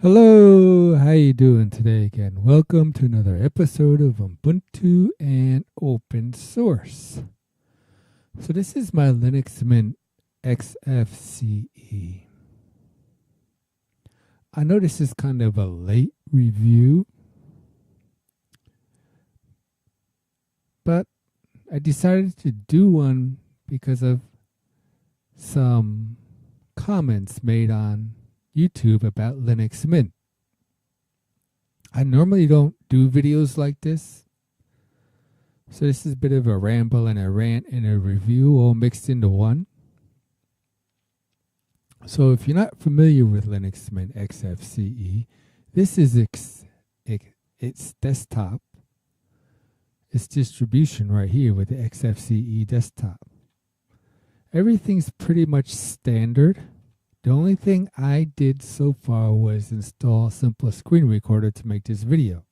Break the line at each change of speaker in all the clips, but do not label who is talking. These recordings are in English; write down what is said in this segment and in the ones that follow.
Hello, how you doing today again? Welcome to another episode of Ubuntu and open source. So this is my Linux Mint XFCE. I know this is kind of a late review, but I decided to do one because of some comments made on YouTube about Linux Mint. I normally don't do videos like this, so this is a bit of a ramble and a rant and a review all mixed into one. So if you're not familiar with Linux Mint XFCE, this is its desktop, its distribution right here with the XFCE desktop. Everything's pretty much standard. The only thing I did so far was install Simple Screen Recorder to make this video.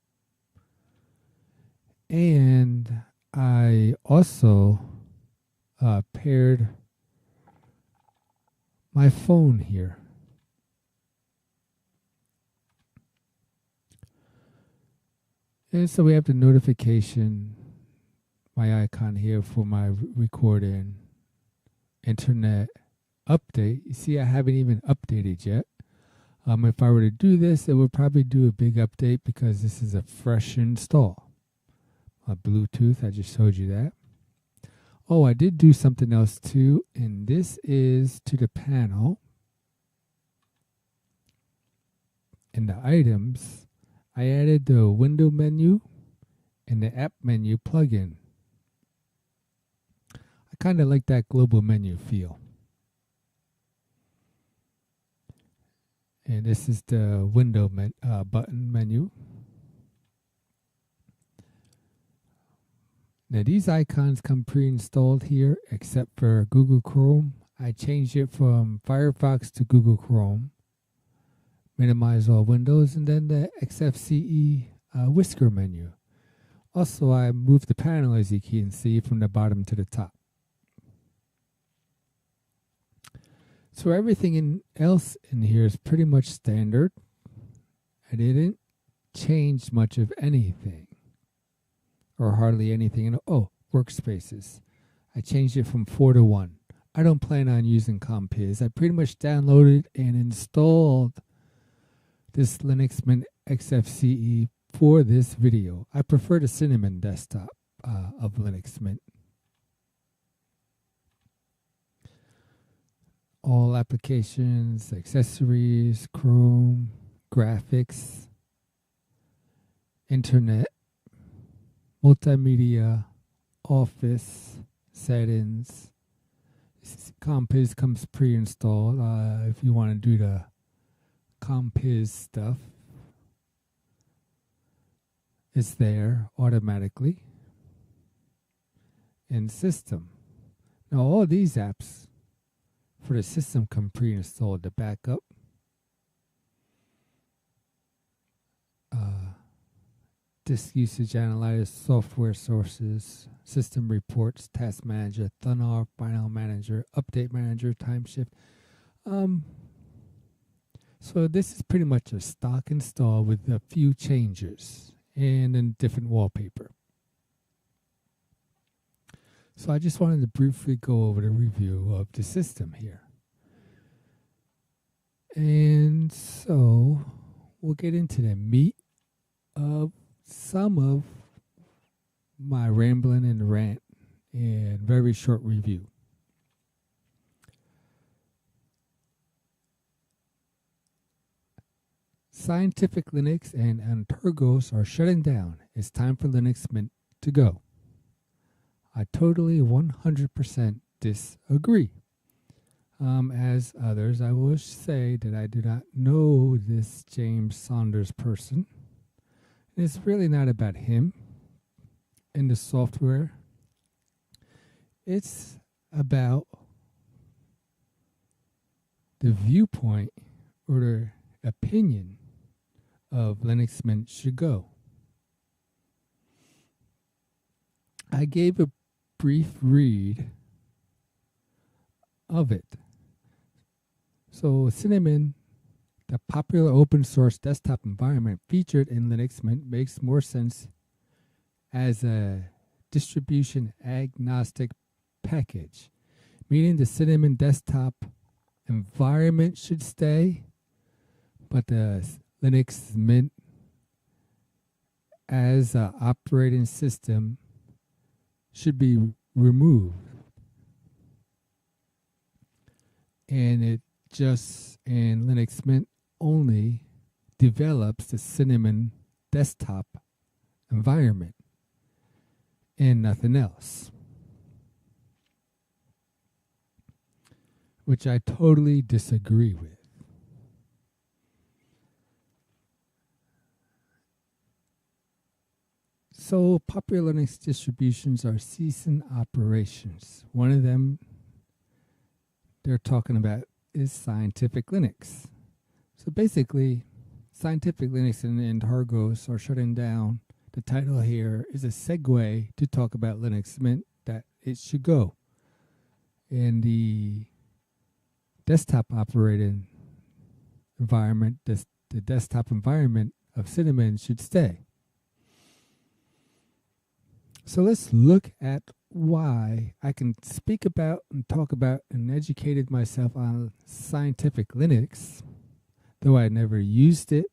And I also paired my phone here. And so we have the notification, my icon here for my recording, internet, update. You see, I haven't even updated yet. If I were to do this, it would probably do a big update because this is a fresh install. Bluetooth, I just showed you that. Oh, I did do something else too, and this is to the panel. In the items, I added the window menu and the app menu plugin. I kind of like that global menu feel. And this is the window button menu. Now these icons come pre-installed here, except for Google Chrome. I changed it from Firefox to Google Chrome. Minimize all windows, and then the XFCE whisker menu. Also, I moved the panel, as you can see, from the bottom to the top. So everything else in here is pretty much standard. I didn't change much of anything, or hardly anything. Oh, workspaces. I changed it from 4 to 1. I don't plan on using Compiz. I pretty much downloaded and installed this Linux Mint XFCE for this video. I prefer the Cinnamon desktop of Linux Mint. All applications, accessories, Chrome, graphics, internet, multimedia, office, settings. Compiz comes pre-installed if you want to do the Compiz stuff. It's there automatically. And system. Now all these apps for the system come pre-installed. The backup, disk usage analyzer, software sources, system reports, task manager, Thunar, file manager, update manager, time shift. So this is pretty much a stock install with a few changes and a different wallpaper. So I just wanted to briefly go over the review of the system here. And so we'll get into the meat of some of my rambling and rant and very short review. Scientific Linux and Antergos are shutting down. It's time for Linux Mint to go. I totally 100% disagree. As others, I will say that I do not know this James Saunders person. It's really not about him and the software. It's about the viewpoint or the opinion of Linux Mint should go. I gave a brief read of it. So Cinnamon The popular open source desktop environment featured in Linux Mint makes more sense as a distribution agnostic package, meaning the Cinnamon desktop environment should stay, but the Linux Mint as an operating system should be removed. And Linux Mint only develops the Cinnamon desktop environment and nothing else, which I totally disagree with. So popular Linux distributions are ceasing operations. One of them they're talking about is Scientific Linux. So basically, Scientific Linux and Argos are shutting down. The title here is a segue to talk about Linux Mint, that it should go. And the desktop operating environment, the desktop environment of Cinnamon should stay. So let's look at why I can speak about and talk about and educated myself on Scientific Linux, though I never used it,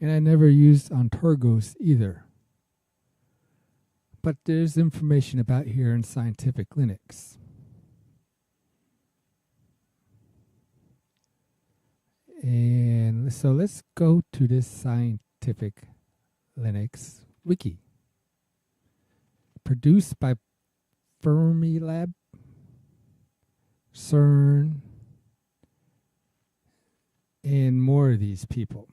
and I never used on Torgos either. But there's information about here in Scientific Linux. And so let's go to this Scientific Linux wiki. Produced by Fermilab, CERN, and more of these people.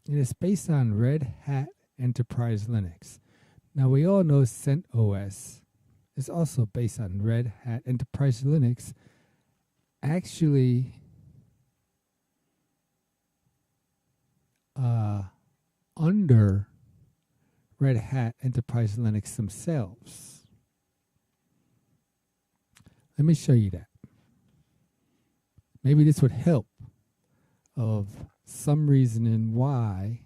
It is based on Red Hat Enterprise Linux. Now we all know CentOS is also based on Red Hat Enterprise Linux. Actually, under Red Hat Enterprise Linux themselves. Let me show you that. Maybe this would help of some reasoning why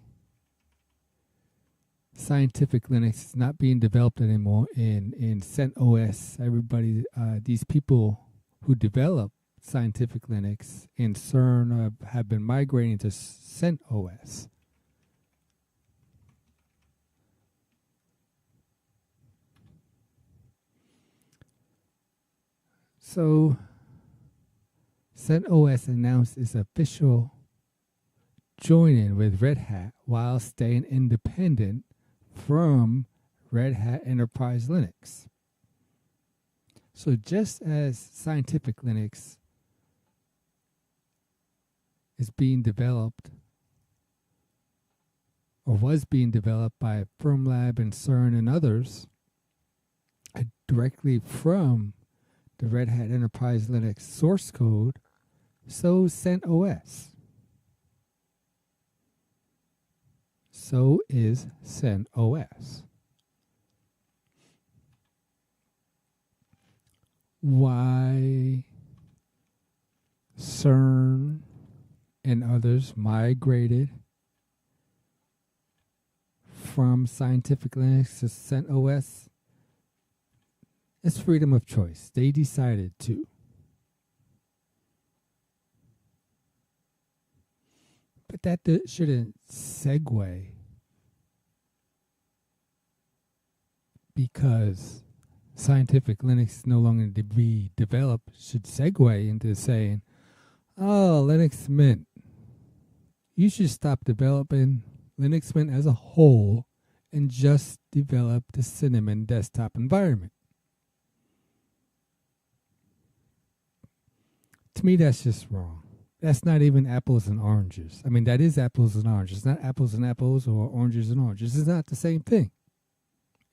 Scientific Linux is not being developed anymore in CentOS. Everybody, these people who develop Scientific Linux in CERN have been migrating to CentOS. So, CentOS announced its official joining with Red Hat while staying independent from Red Hat Enterprise Linux. So just as Scientific Linux is being developed or was being developed by Fermilab and CERN and others directly from the Red Hat Enterprise Linux source code, so CentOS. So is CentOS. Why CERN and others migrated from Scientific Linux to CentOS? It's freedom of choice. They decided to. But that shouldn't segue because Scientific Linux is no longer to be developed, should segue into saying, oh, Linux Mint, you should stop developing Linux Mint as a whole and just develop the Cinnamon desktop environment. To me, that's just wrong. That's not even apples and oranges. I mean, that is apples and oranges. It's not apples and apples or oranges and oranges. It's not the same thing.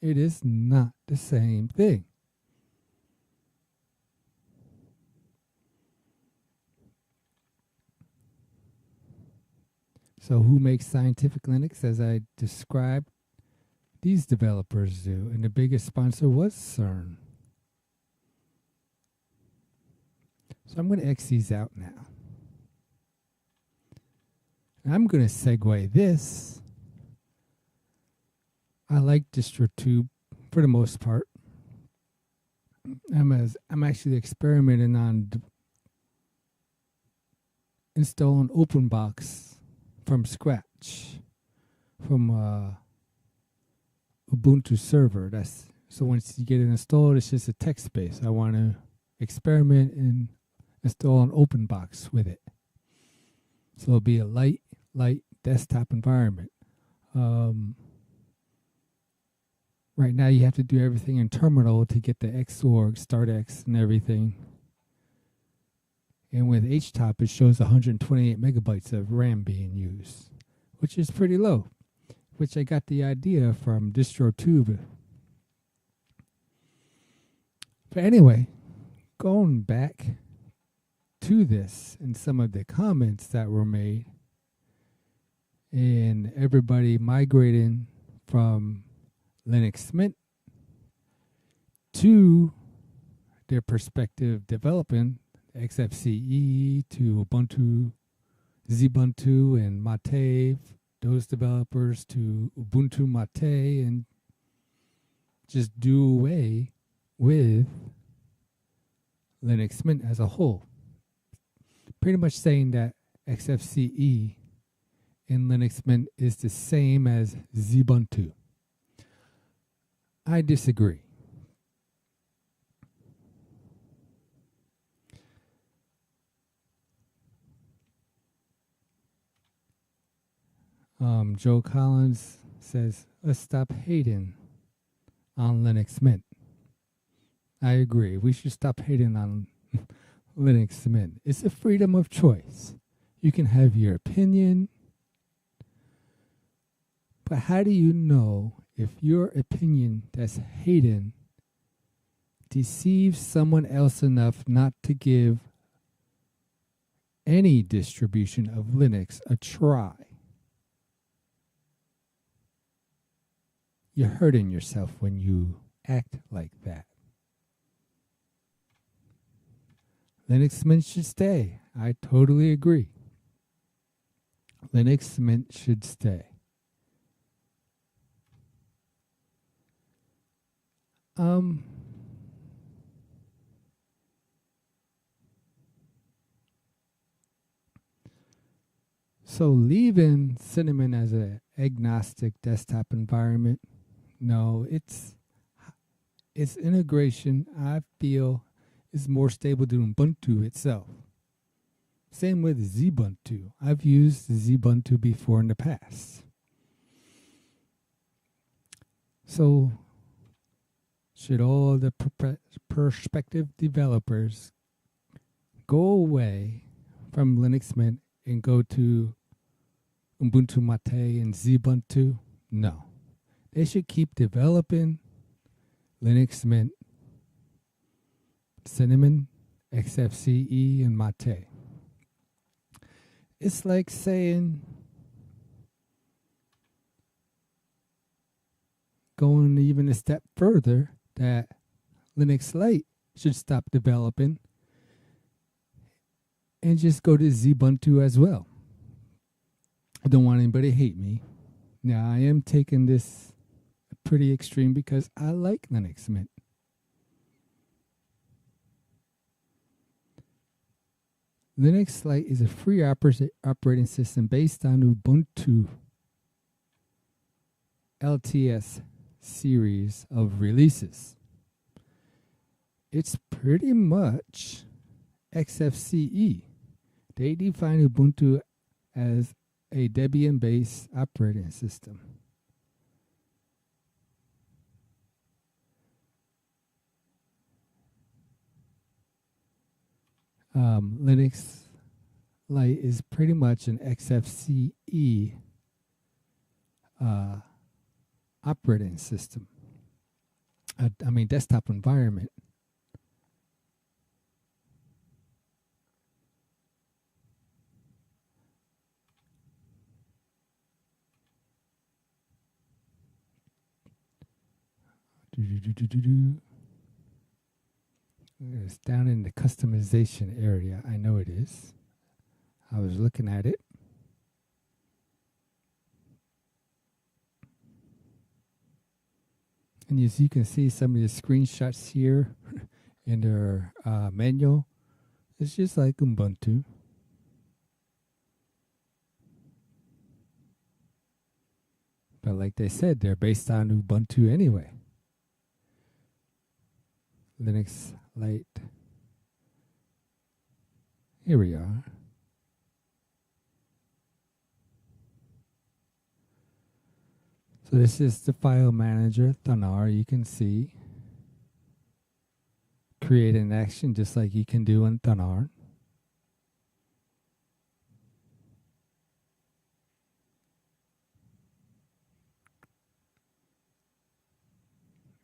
It is not the same thing. So who makes Scientific Linux? As I described, these developers do. And the biggest sponsor was CERN. So I'm going to X these out now. I'm going to segue this. I like DistroTube for the most part. I'm actually experimenting on installing OpenBox from scratch from Ubuntu server. So once you get it installed, it's just a text base. I want to experiment and install an OpenBox with it. So it'll be a light desktop environment. Right now you have to do everything in terminal to get the Xorg, StartX, and everything. And with HTOP, it shows 128 megabytes of RAM being used, which is pretty low, which I got the idea from DistroTube. But anyway, going back to this and some of the comments that were made, and everybody migrating from Linux Mint to their perspective developing XFCE to Ubuntu, Xubuntu, and Mate, those developers to Ubuntu Mate, and just do away with Linux Mint as a whole. Pretty much saying that XFCE in Linux Mint is the same as Xubuntu. I disagree. Joe Collins says, let's stop hating on Linux Mint. I agree. We should stop hating on Linux Mint. It's a freedom of choice. You can have your opinion, but how do you know if your opinion that's hating deceives someone else enough not to give any distribution of Linux a try? You're hurting yourself when you act like that. Linux Mint should stay. I totally agree. Linux Mint should stay. So leaving Cinnamon as an agnostic desktop environment, no, its integration, I feel, is more stable than Ubuntu itself. Same with Xubuntu. I've used Xubuntu before in the past. So should all the prospective developers go away from Linux Mint and go to Ubuntu Mate and Xubuntu? No. They should keep developing Linux Mint, Cinnamon, XFCE, and Mate. It's like saying, going even a step further, that Linux Lite should stop developing and just go to Xubuntu as well. I don't want anybody to hate me. Now, I am taking this pretty extreme because I like Linux Mint. Linux Lite is a free operating system based on Ubuntu LTS series of releases. It's pretty much XFCE. They define Ubuntu as a Debian-based operating system. Linux Lite is pretty much an XFCE operating system. I mean, desktop environment. It's down in the customization area. I know it is. I was looking at it. And as you can see, some of the screenshots here in their manual, it's just like Ubuntu. But like they said, they're based on Ubuntu anyway. Linux Lite. Here we are. So this is the file manager, Thunar. You can see. Create an action just like you can do in Thunar.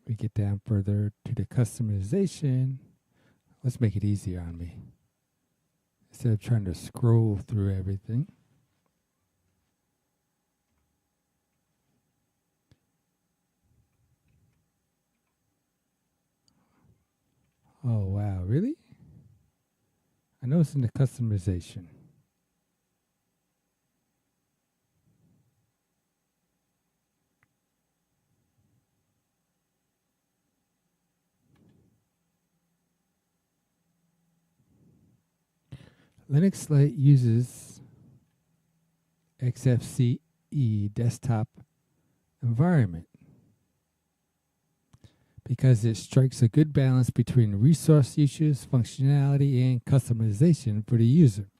We get down further to the customization. Let's make it easier on me. Instead of trying to scroll through everything. Oh, wow, really? I know it's in the customization. Linux Lite uses XFCE desktop environment because it strikes a good balance between resource usage, functionality, and customization for the user.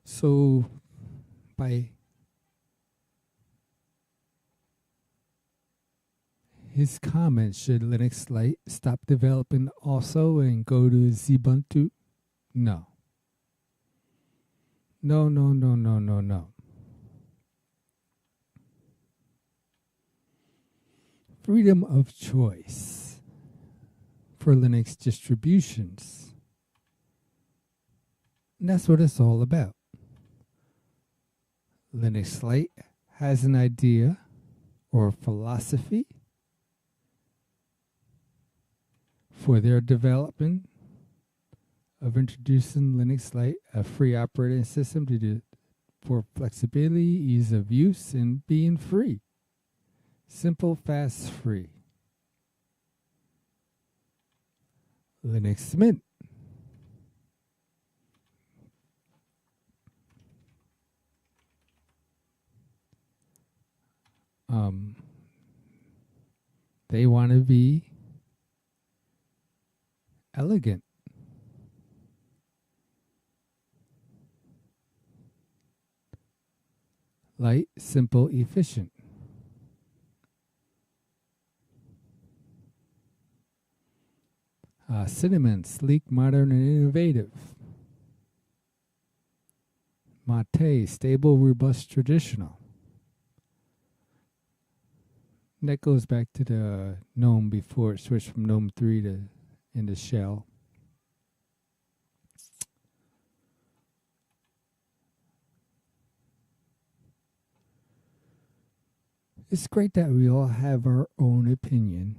So by his comment, should Linux Lite stop developing also and go to Ubuntu? No. No, no, no, no, no, no. Freedom of choice for Linux distributions. And that's what it's all about. Linux Lite has an idea or philosophy for their development of introducing Linux Lite, a free operating system to do for flexibility, ease of use, and being free. Simple, fast, free. Linux Mint. They want to be elegant. Light, simple, efficient. Cinnamon, sleek, modern, and innovative. Mate, stable, robust, traditional. And that goes back to the GNOME before it switched from GNOME 3 to into shell. It's great that we all have our own opinion.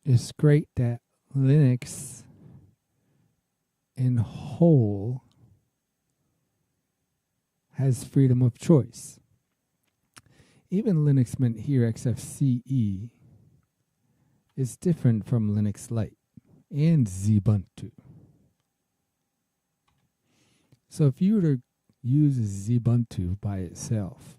It's great that Linux in whole has freedom of choice. Even Linux Mint here, XFCE, is different from Linux Lite and Ubuntu. So if you were to use Ubuntu by itself,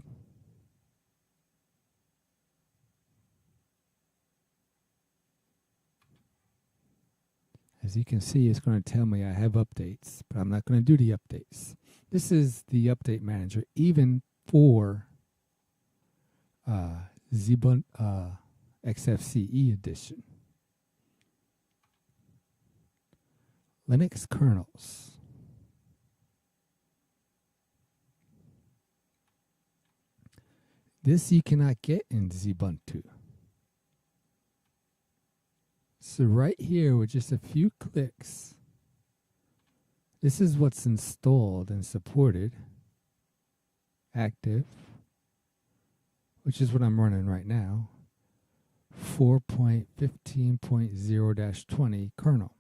as you can see, it's going to tell me I have updates, but I'm not going to do the updates. This is the update manager, even for XFCE edition. Linux kernels. This you cannot get in Ubuntu. So right here with just a few clicks, this is what's installed and supported. Active, which is what I'm running right now, 4.15.0-20 kernel.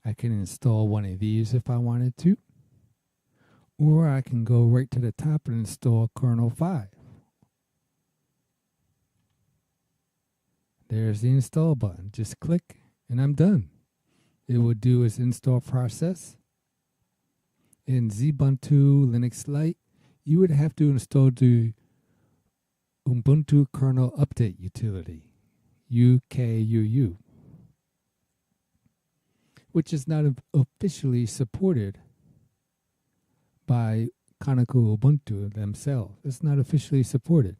I can install one of these if I wanted to, Or I can go right to the top and install kernel 5. There's the install button. Just click and I'm done. It will do its install process. In Ubuntu Linux Lite, you would have to install the Ubuntu kernel update utility, UKUU, which is not officially supported by Kaneko Ubuntu themselves. It's not officially supported.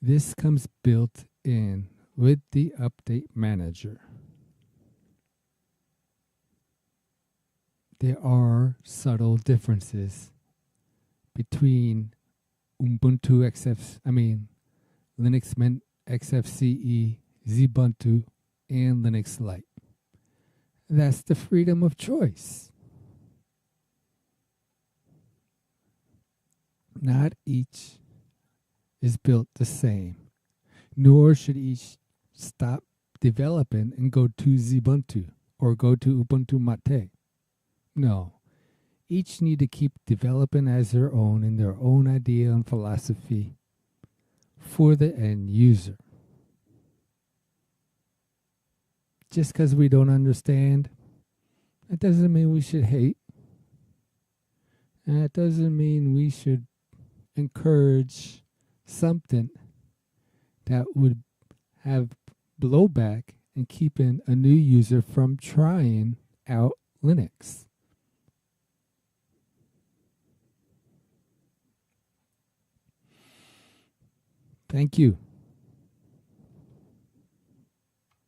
This comes built in with the update manager. There are subtle differences between Linux Mint XFCE, Ubuntu, and Linux Lite. That's the freedom of choice. Not each is built the same, nor should each stop developing and go to Ubuntu or go to Ubuntu Mate. No, each need to keep developing as their own in their own idea and philosophy for the end user. Just because we don't understand, that doesn't mean we should hate. And that doesn't mean we should encourage something that would have blowback and keeping a new user from trying out Linux. Thank you.